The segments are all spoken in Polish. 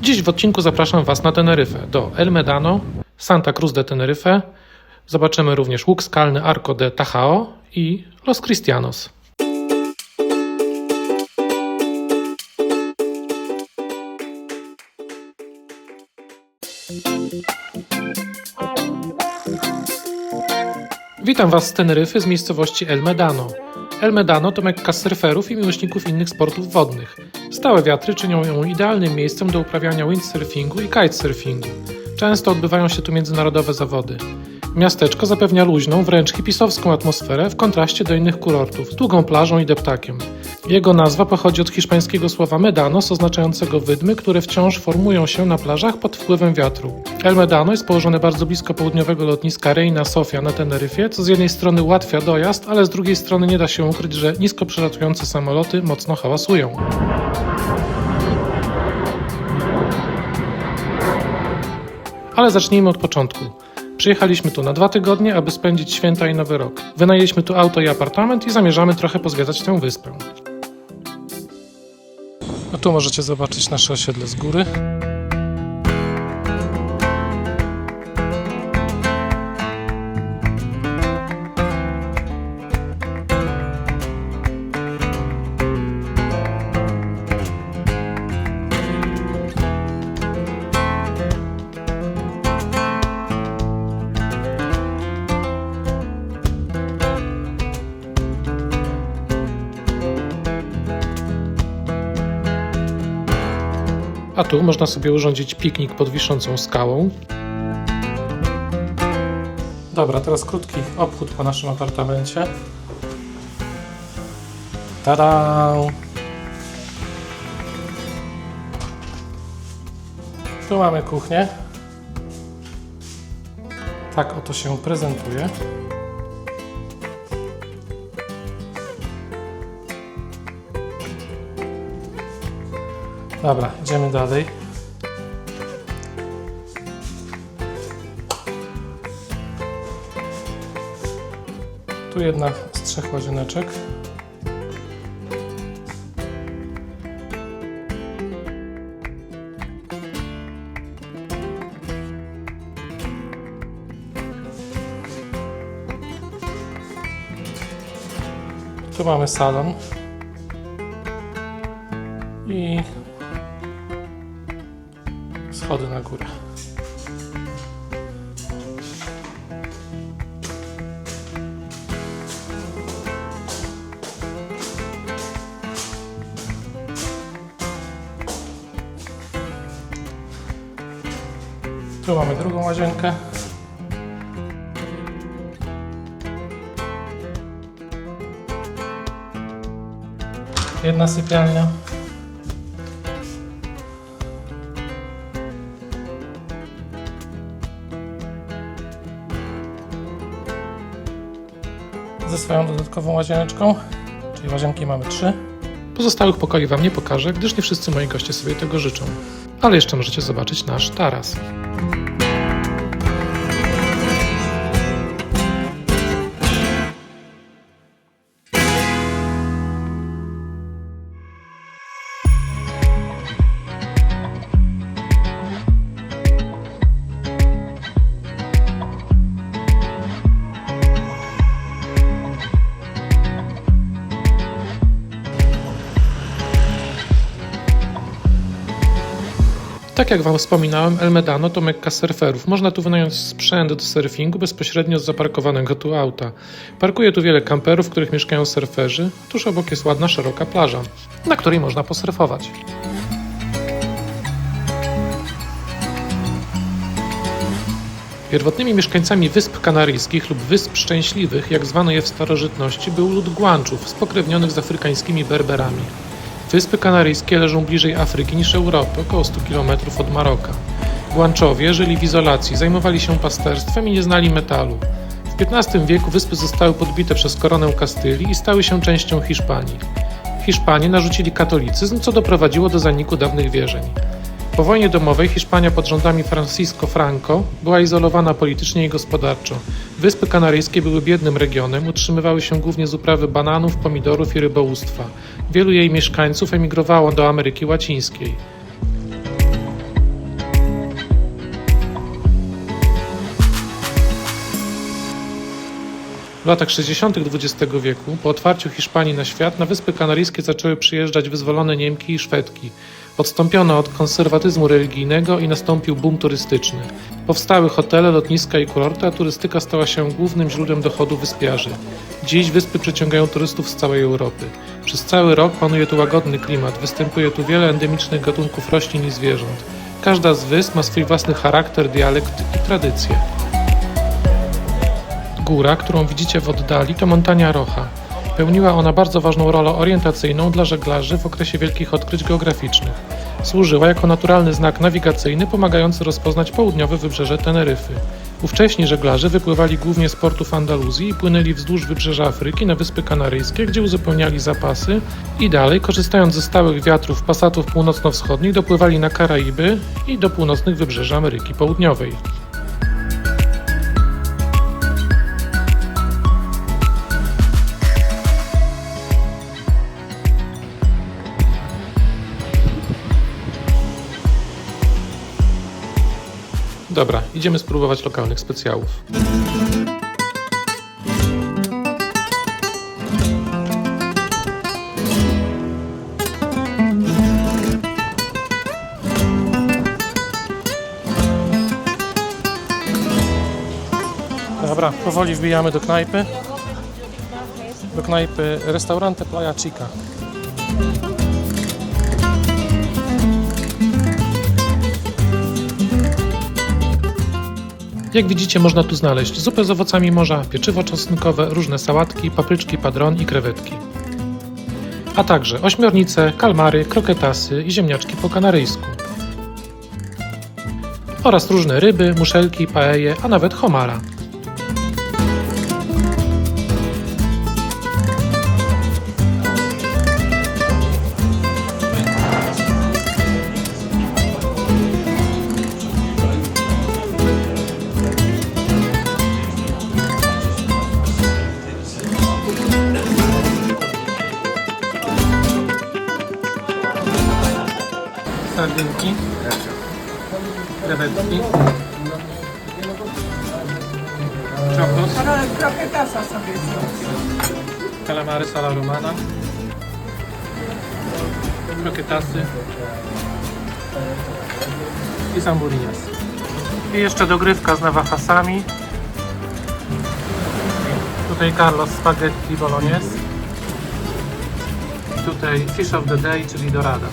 Dziś w odcinku zapraszam Was na Teneryfę, do El Médano, Santa Cruz de Tenerife. Zobaczymy również łuk skalny Arco de Tajao i Los Cristianos. Witam Was z Teneryfy, z miejscowości El Médano. El Médano to mekka surferów i miłośników innych sportów wodnych. Stałe wiatry czynią ją idealnym miejscem do uprawiania windsurfingu i kitesurfingu. Często odbywają się tu międzynarodowe zawody. Miasteczko zapewnia luźną, wręcz hipisowską atmosferę w kontraście do innych kurortów, z długą plażą i deptakiem. Jego nazwa pochodzi od hiszpańskiego słowa medanos, oznaczającego wydmy, które wciąż formują się na plażach pod wpływem wiatru. El Médano jest położone bardzo blisko południowego lotniska Reina Sofia na Teneryfie, co z jednej strony ułatwia dojazd, ale z drugiej strony nie da się ukryć, że nisko przelatujące samoloty mocno hałasują. Ale zacznijmy od początku. Przyjechaliśmy tu na 2 tygodnie, aby spędzić święta i Nowy Rok. Wynajęliśmy tu auto i apartament i zamierzamy trochę pozwiedzać tę wyspę. A tu możecie zobaczyć nasze osiedle z góry. A tu można sobie urządzić piknik pod wiszącą skałą. Dobra, teraz krótki obchód po naszym apartamencie. Tada! Tu mamy kuchnię. Tak oto się prezentuje. Dobra, idziemy dalej. Tu jedna z 3 łazieneczek. Tu mamy salon. I schody na górę. Tu mamy drugą łazienkę. Jedna sypialnia. Ze swoją dodatkową łazieneczką, czyli łazienki mamy 3. Pozostałych pokoi Wam nie pokażę, gdyż nie wszyscy moi goście sobie tego życzą. Ale jeszcze możecie zobaczyć nasz taras. Tak jak Wam wspominałem, El Médano to mekka surferów. Można tu wynająć sprzęt do surfingu bezpośrednio z zaparkowanego tu auta. Parkuje tu wiele kamperów, w których mieszkają surferzy. Tuż obok jest ładna, szeroka plaża, na której można posurfować. Pierwotnymi mieszkańcami Wysp Kanaryjskich lub Wysp Szczęśliwych, jak zwano je w starożytności, był lud Guanczów, spokrewnionych z afrykańskimi Berberami. Wyspy Kanaryjskie leżą bliżej Afryki niż Europy, około 100 km od Maroka. Guanczowie żyli w izolacji, zajmowali się pasterstwem i nie znali metalu. W XV wieku wyspy zostały podbite przez koronę Kastylii i stały się częścią Hiszpanii. Hiszpanie narzucili katolicyzm, co doprowadziło do zaniku dawnych wierzeń. Po wojnie domowej Hiszpania pod rządami Francisco Franco była izolowana politycznie i gospodarczo. Wyspy Kanaryjskie były biednym regionem, utrzymywały się głównie z uprawy bananów, pomidorów i rybołówstwa. Wielu jej mieszkańców emigrowało do Ameryki Łacińskiej. W latach 60. XX wieku, po otwarciu Hiszpanii na świat, na Wyspy Kanaryjskie zaczęły przyjeżdżać wyzwolone Niemki i Szwedki. Odstąpiono od konserwatyzmu religijnego i nastąpił boom turystyczny. Powstały hotele, lotniska i kurorty, a turystyka stała się głównym źródłem dochodu wyspiarzy. Dziś wyspy przyciągają turystów z całej Europy. Przez cały rok panuje tu łagodny klimat, występuje tu wiele endemicznych gatunków roślin i zwierząt. Każda z wysp ma swój własny charakter, dialekt i tradycje. Góra, którą widzicie w oddali, to Montaña Roja. Pełniła ona bardzo ważną rolę orientacyjną dla żeglarzy w okresie wielkich odkryć geograficznych. Służyła jako naturalny znak nawigacyjny pomagający rozpoznać południowe wybrzeże Teneryfy. Ówcześni żeglarze wypływali głównie z portów Andaluzji i płynęli wzdłuż wybrzeża Afryki na Wyspy Kanaryjskie, gdzie uzupełniali zapasy i dalej, korzystając ze stałych wiatrów pasatów północno-wschodnich, dopływali na Karaiby i do północnych wybrzeży Ameryki Południowej. Dobra, idziemy spróbować lokalnych specjałów. Dobra, powoli wbijamy do knajpy. Do knajpy Restaurante Playa Chica. Jak widzicie, można tu znaleźć zupę z owocami morza, pieczywo czosnkowe, różne sałatki, papryczki, padron i krewetki. A także ośmiornice, kalmary, kroketasy i ziemniaczki po kanaryjsku. Oraz różne ryby, muszelki, paeje, a nawet homara. Sardynki, krewetki, czokos, Kroketasa sobie zrobię. kalamary sala romana, kroketasy i zamburinas. I jeszcze dogrywka z navajasami. Tutaj Carlos spaghetti bolognese. I tutaj fish of the day, czyli dorada.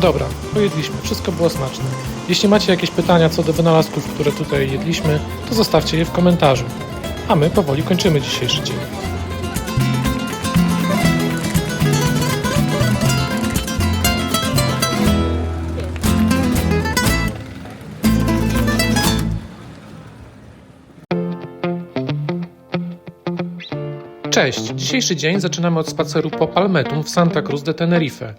Dobra, pojedliśmy, wszystko było smaczne. Jeśli macie jakieś pytania co do wynalazków, które tutaj jedliśmy, to zostawcie je w komentarzu. A my powoli kończymy dzisiejszy dzień. Cześć! Dzisiejszy dzień zaczynamy od spaceru po Palmetum w Santa Cruz de Tenerife.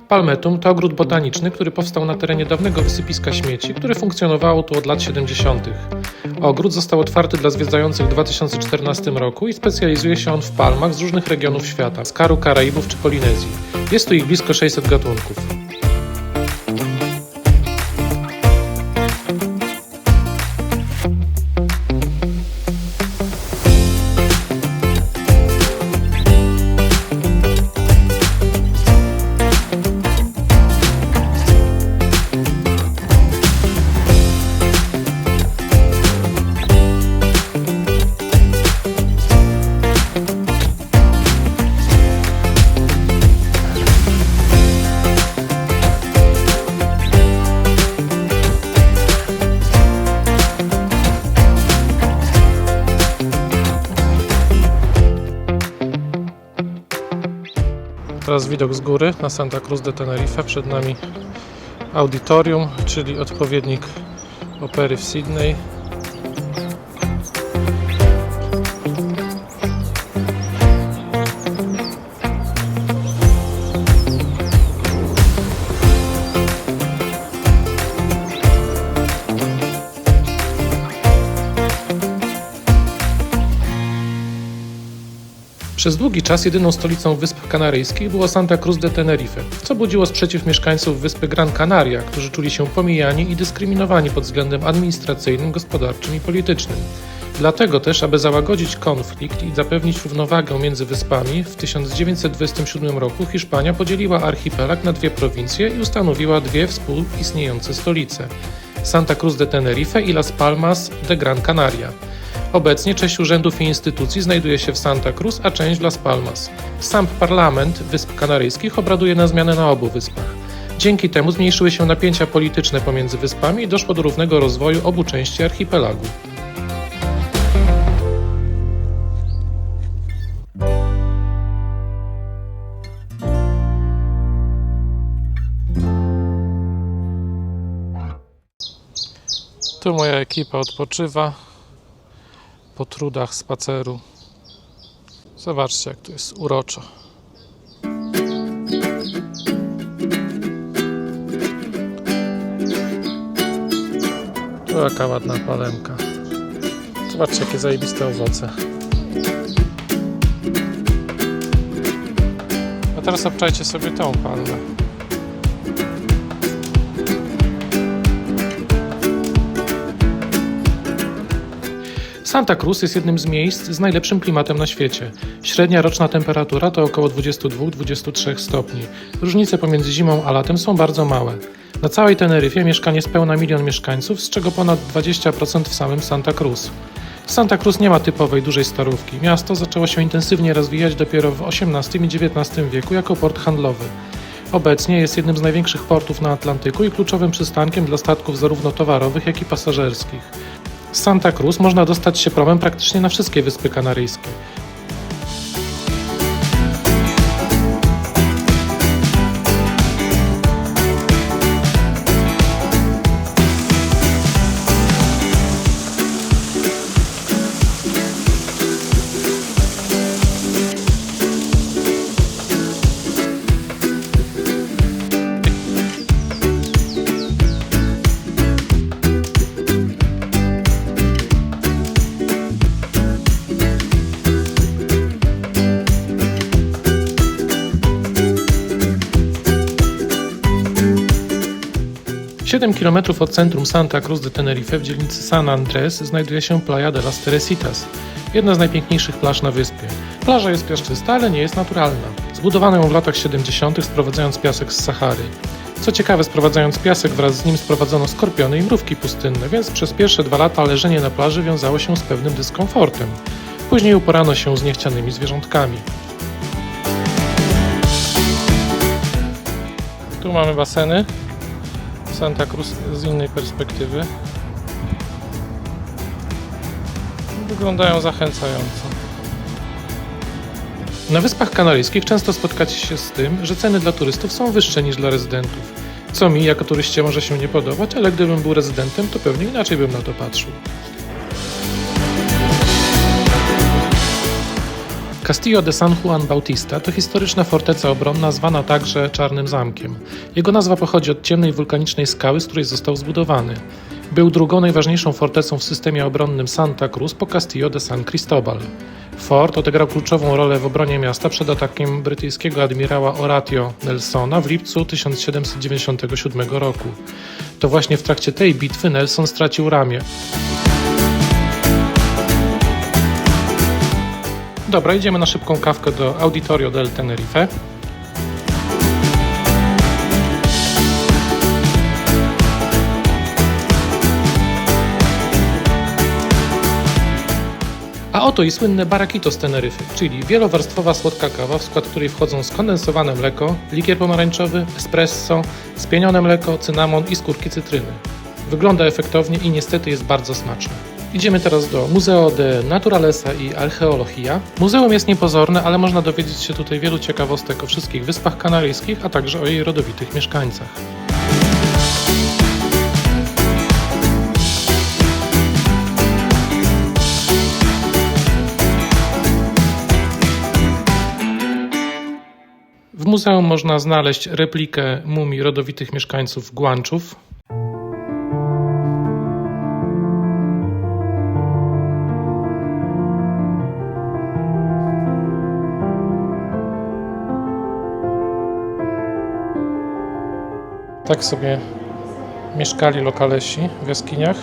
Palmetum to ogród botaniczny, który powstał na terenie dawnego wysypiska śmieci, które funkcjonowało tu od lat 70. Ogród został otwarty dla zwiedzających w 2014 roku i specjalizuje się on w palmach z różnych regionów świata, z Karu, Karaibów czy Polinezji. Jest tu ich blisko 600 gatunków. Teraz widok z góry na Santa Cruz de Tenerife. Przed nami audytorium, czyli odpowiednik opery w Sydney. Przez długi czas jedyną stolicą Wysp Kanaryjskich było Santa Cruz de Tenerife, co budziło sprzeciw mieszkańców wyspy Gran Canaria, którzy czuli się pomijani i dyskryminowani pod względem administracyjnym, gospodarczym i politycznym. Dlatego też, aby załagodzić konflikt i zapewnić równowagę między wyspami, w 1927 roku Hiszpania podzieliła archipelag na dwie prowincje i ustanowiła dwie współistniejące stolice: Santa Cruz de Tenerife i Las Palmas de Gran Canaria. Obecnie część urzędów i instytucji znajduje się w Santa Cruz, a część w Las Palmas. Sam parlament Wysp Kanaryjskich obraduje na zmianę na obu wyspach. Dzięki temu zmniejszyły się napięcia polityczne pomiędzy wyspami i doszło do równego rozwoju obu części archipelagu. Tu moja ekipa odpoczywa po trudach spaceru. Zobaczcie, jak tu jest uroczo. Tu jaka ładna palemka. Zobaczcie, jakie zajebiste owoce. A teraz obczajcie sobie tą palmę. Santa Cruz jest jednym z miejsc z najlepszym klimatem na świecie. Średnia roczna temperatura to około 22-23 stopni. Różnice pomiędzy zimą a latem są bardzo małe. Na całej Teneryfie mieszka niespełna 1 milion mieszkańców, z czego ponad 20% w samym Santa Cruz. W Santa Cruz nie ma typowej dużej starówki. Miasto zaczęło się intensywnie rozwijać dopiero w XVIII i XIX wieku jako port handlowy. Obecnie jest jednym z największych portów na Atlantyku i kluczowym przystankiem dla statków zarówno towarowych, jak i pasażerskich. Z Santa Cruz można dostać się promem praktycznie na wszystkie Wyspy Kanaryjskie. Siedem kilometrów od centrum Santa Cruz de Tenerife w dzielnicy San Andrés znajduje się Playa de las Teresitas, jedna z najpiękniejszych plaż na wyspie. Plaża jest piaszczysta, ale nie jest naturalna. Zbudowano ją w latach 70., sprowadzając piasek z Sahary. Co ciekawe, sprowadzając piasek, wraz z nim sprowadzono skorpiony i mrówki pustynne, więc przez pierwsze 2 lata leżenie na plaży wiązało się z pewnym dyskomfortem. Później uporano się z niechcianymi zwierzątkami. Tu mamy baseny. Santa Cruz z innej perspektywy. Wyglądają zachęcająco. Na Wyspach Kanaryjskich często spotkacie się z tym, że ceny dla turystów są wyższe niż dla rezydentów. Co mi, jako turyście, może się nie podobać, ale gdybym był rezydentem, to pewnie inaczej bym na to patrzył. Castillo de San Juan Bautista to historyczna forteca obronna zwana także Czarnym Zamkiem. Jego nazwa pochodzi od ciemnej wulkanicznej skały, z której został zbudowany. Był drugą najważniejszą fortecą w systemie obronnym Santa Cruz po Castillo de San Cristóbal. Fort odegrał kluczową rolę w obronie miasta przed atakiem brytyjskiego admirała Horatio Nelsona w lipcu 1797 roku. To właśnie w trakcie tej bitwy Nelson stracił ramię. Dobra, idziemy na szybką kawkę do Auditorio del Tenerife. A oto i słynne Barraquito z Teneryfy, czyli wielowarstwowa słodka kawa, w skład której wchodzą skondensowane mleko, likier pomarańczowy, espresso, spienione mleko, cynamon i skórki cytryny. Wygląda efektownie i niestety jest bardzo smaczne. Idziemy teraz do Museo de Naturaleza i Archeologia. Muzeum jest niepozorne, ale można dowiedzieć się tutaj wielu ciekawostek o wszystkich Wyspach Kanaryjskich, a także o jej rodowitych mieszkańcach. W muzeum można znaleźć replikę mumii rodowitych mieszkańców Guanczów. Tak sobie mieszkali lokalesi w jaskiniach.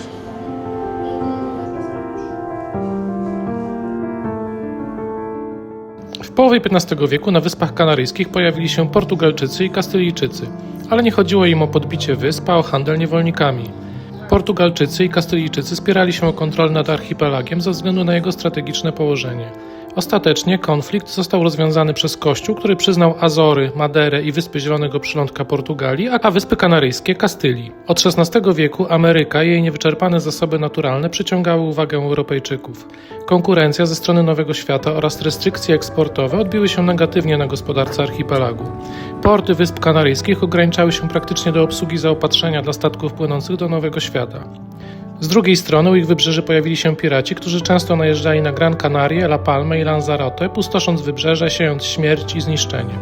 połowie XV wieku na Wyspach Kanaryjskich pojawili się Portugalczycy i Kastylijczycy, ale nie chodziło im o podbicie wysp, a o handel niewolnikami. Portugalczycy i Kastylijczycy spierali się o kontrolę nad archipelagiem ze względu na jego strategiczne położenie. Ostatecznie konflikt został rozwiązany przez Kościół, który przyznał Azory, Maderę i Wyspy Zielonego Przylądka Portugalii, a Wyspy Kanaryjskie Kastylii. Od XVI wieku Ameryka i jej niewyczerpane zasoby naturalne przyciągały uwagę Europejczyków. Konkurencja ze strony Nowego Świata oraz restrykcje eksportowe odbiły się negatywnie na gospodarce archipelagu. Porty Wysp Kanaryjskich ograniczały się praktycznie do obsługi zaopatrzenia dla statków płynących do Nowego Świata. Z drugiej strony u ich wybrzeży pojawili się piraci, którzy często najeżdżali na Gran Canaria, La Palmę i Lanzarote, pustosząc wybrzeże, siejąc śmierć i zniszczenie.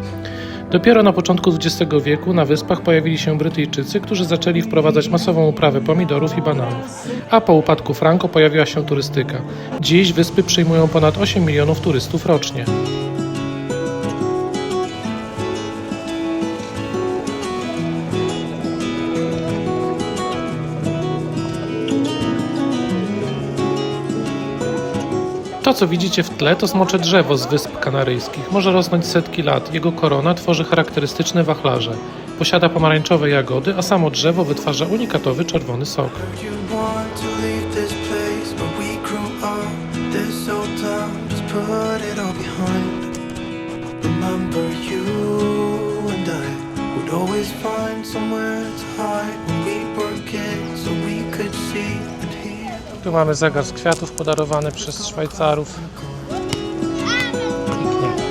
Dopiero na początku XX wieku na wyspach pojawili się Brytyjczycy, którzy zaczęli wprowadzać masową uprawę pomidorów i bananów. A po upadku Franco pojawiła się turystyka. Dziś wyspy przyjmują ponad 8 milionów turystów rocznie. To, co widzicie w tle, to smocze drzewo z Wysp Kanaryjskich. Może rosnąć setki lat. Jego korona tworzy charakterystyczne wachlarze. Posiada pomarańczowe jagody, a samo drzewo wytwarza unikatowy czerwony sok. Tu mamy zegar z kwiatów podarowany przez Szwajcarów. Pięknie.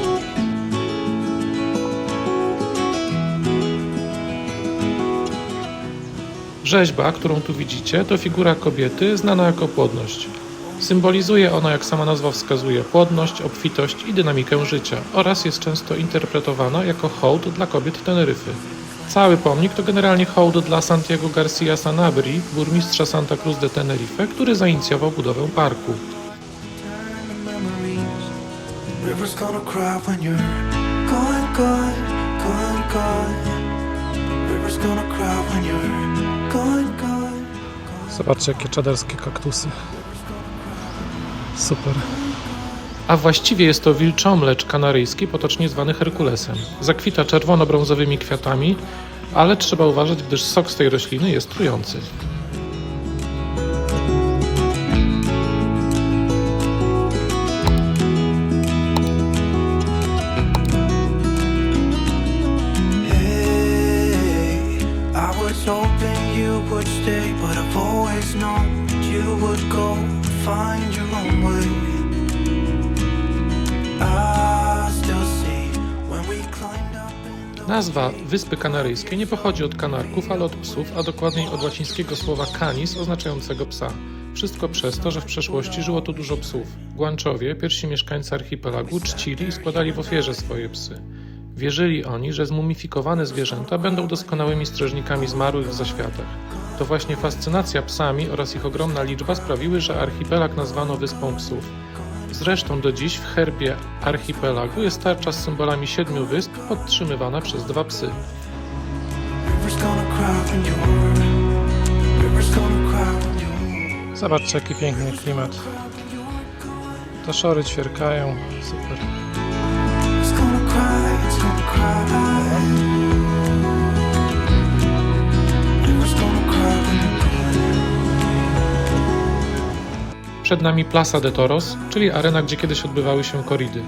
Rzeźba, którą tu widzicie, to figura kobiety znana jako płodność. Symbolizuje ona, jak sama nazwa wskazuje, płodność, obfitość i dynamikę życia oraz jest często interpretowana jako hołd dla kobiet Teneryfy. Cały pomnik to generalnie hołd dla Santiago García Sanabria, burmistrza Santa Cruz de Tenerife, który zainicjował budowę parku. Zobaczcie, jakie czaderskie kaktusy. Super. A właściwie jest to wilczomlecz kanaryjski, potocznie zwany Herkulesem. Zakwita czerwono-brązowymi kwiatami, ale trzeba uważać, gdyż sok z tej rośliny jest trujący. Nazwa Wyspy Kanaryjskie nie pochodzi od kanarków, ale od psów, a dokładniej od łacińskiego słowa canis oznaczającego psa. Wszystko przez to, że w przeszłości żyło tu dużo psów. Guanczowie, pierwsi mieszkańcy archipelagu, czcili i składali w ofierze swoje psy. Wierzyli oni, że zmumifikowane zwierzęta będą doskonałymi strażnikami zmarłych w zaświatach. To właśnie fascynacja psami oraz ich ogromna liczba sprawiły, że archipelag nazwano Wyspą Psów. Zresztą do dziś w herbie archipelagu jest tarcza z symbolami 7 wysp podtrzymywana przez 2 psy. Zobaczcie, jaki piękny klimat. Taszory ćwierkają, super. Przed nami Plaza de Toros, czyli arena, gdzie kiedyś odbywały się korridy.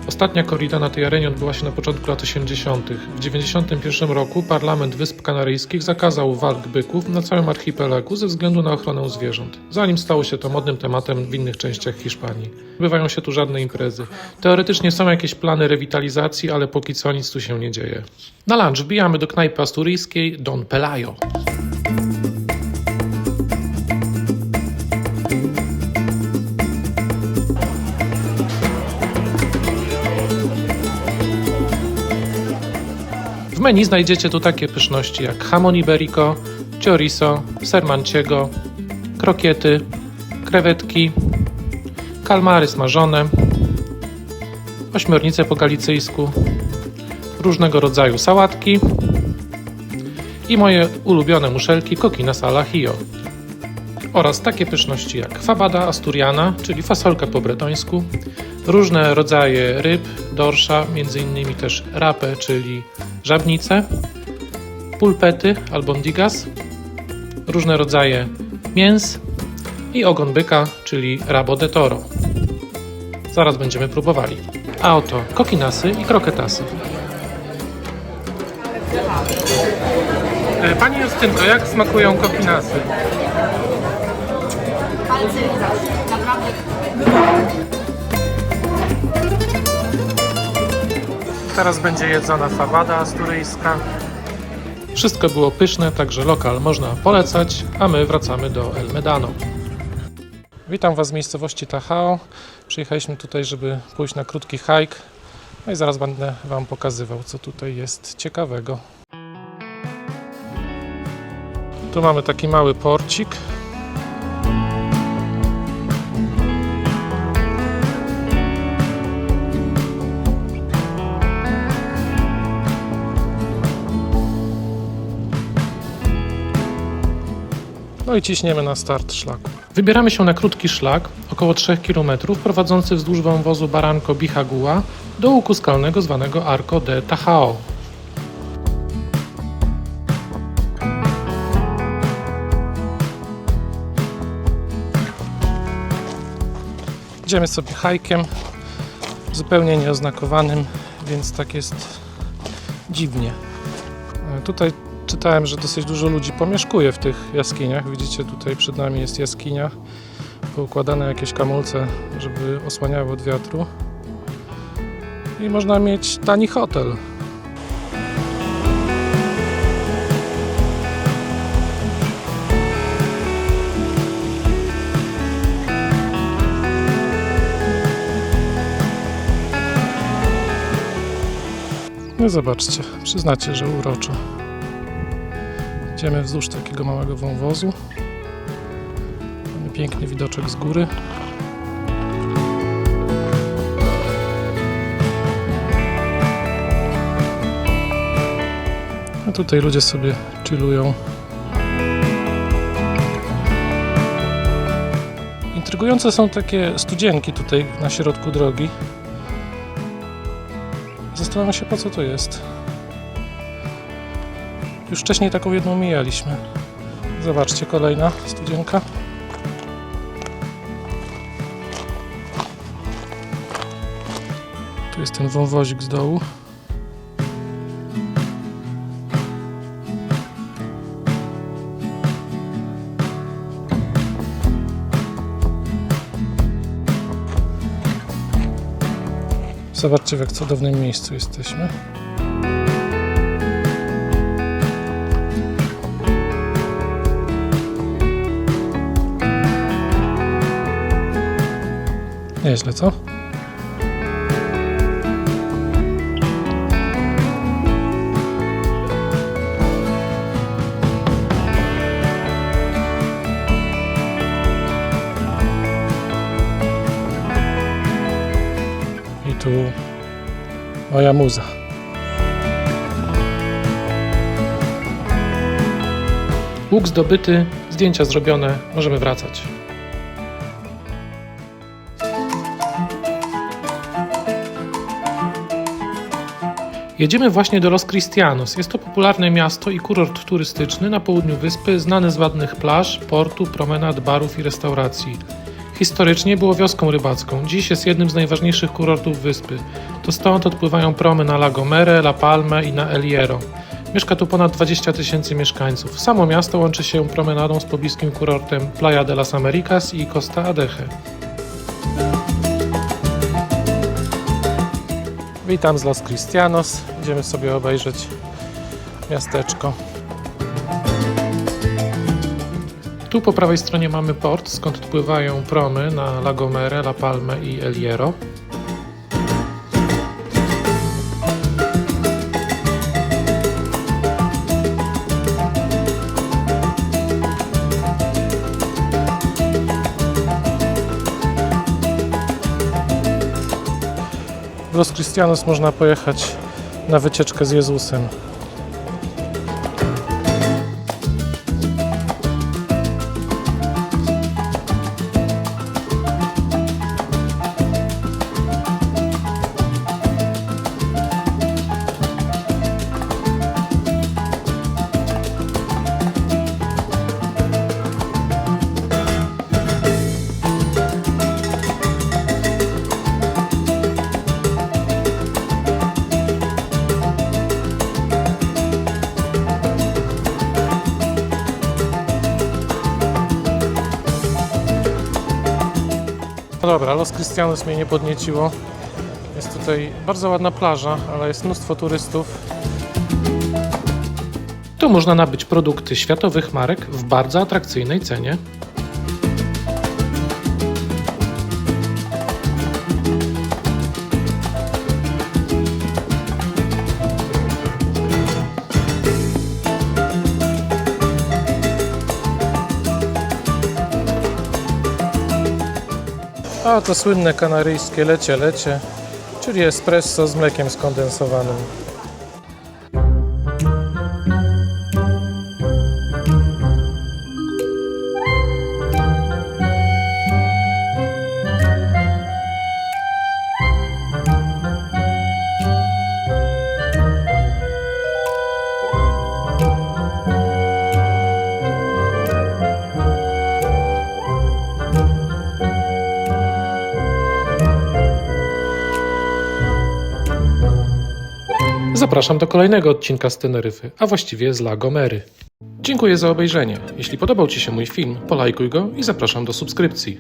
Ostatnia korrida na tej arenie odbyła się na początku lat 80. W 1991 roku Parlament Wysp Kanaryjskich zakazał walk byków na całym archipelagu ze względu na ochronę zwierząt, zanim stało się to modnym tematem w innych częściach Hiszpanii. Nie odbywają się tu żadne imprezy. Teoretycznie są jakieś plany rewitalizacji, ale póki co nic tu się nie dzieje. Na lunch wbijamy do knajpy asturyjskiej Don Pelayo. W menu znajdziecie tu takie pyszności jak jamon iberico, chorizo, ser manchego, krokiety, krewetki, kalmary smażone, ośmiornice po galicyjsku, różnego rodzaju sałatki i moje ulubione muszelki coquinas al ajillo. Oraz takie pyszności jak fabada asturiana, czyli fasolka po bretońsku, różne rodzaje ryb, dorsza, m.in. też rapę, czyli żabnice, pulpety, albondigas, różne rodzaje mięs i ogon byka, czyli rabo de toro. Zaraz będziemy próbowali. A oto kokinasy i kroketasy. Pani Justynko, jak smakują kokinasy? Naprawdę. Teraz będzie jedzona fawada asturyjska. Wszystko było pyszne, także lokal można polecać, a my wracamy do El Medano. Witam Was z miejscowości Tajao. Przyjechaliśmy tutaj, żeby pójść na krótki hike. No i zaraz będę Wam pokazywał, co tutaj jest ciekawego. Tu mamy taki mały porcik. No i ciśniemy na start szlaku. Wybieramy się na krótki szlak, około 3 km, prowadzący wzdłuż wąwozu Barranco Bijagua do łuku skalnego zwanego Arco de Tajao. Idziemy sobie hajkiem, zupełnie nieoznakowanym, więc tak jest dziwnie. Tutaj czytałem, że dosyć dużo ludzi pomieszkuje w tych jaskiniach. Widzicie, tutaj przed nami jest jaskinia, poukładane jakieś kamulce, żeby osłaniały od wiatru. I można mieć tani hotel. No zobaczcie, przyznacie, że uroczo. Idziemy wzdłuż takiego małego wąwozu. Mamy piękny widoczek z góry. A tutaj ludzie sobie chillują. Intrygujące są takie studzienki tutaj na środku drogi. Zastanawiam się, po co to jest. Już wcześniej taką jedną mijaliśmy. Zobaczcie, kolejna studzienka. Tu jest ten wąwozik z dołu. Zobaczcie, w jak cudownym miejscu jesteśmy. Nieźle, co? I tu moja muza. Łuk zdobyty, zdjęcia zrobione, możemy wracać. Jedziemy właśnie do Los Cristianos. Jest to popularne miasto i kurort turystyczny na południu wyspy, znany z ładnych plaż, portu, promenad, barów i restauracji. Historycznie było wioską rybacką, dziś jest jednym z najważniejszych kurortów wyspy. To stąd odpływają promy na La Gomera, La Palmę i na El Hierro. Mieszka tu ponad 20 000 mieszkańców. Samo miasto łączy się promenadą z pobliskim kurortem Playa de las Americas i Costa Adeje. Witam z Los Cristianos. Idziemy sobie obejrzeć miasteczko. Tu po prawej stronie mamy port, skąd odpływają promy na La Gomera, La Palmę i El Hierro. W Los Cristianos można pojechać na wycieczkę z Jezusem. No dobra, Los Cristianos mnie nie podnieciło. Jest tutaj bardzo ładna plaża, ale jest mnóstwo turystów. Tu można nabyć produkty światowych marek w bardzo atrakcyjnej cenie. A to słynne kanaryjskie lecie, czyli espresso z mlekiem skondensowanym. Zapraszam do kolejnego odcinka z Teneryfy, a właściwie z La Gomery. Dziękuję za obejrzenie. Jeśli podobał Ci się mój film, polajkuj go i zapraszam do subskrypcji.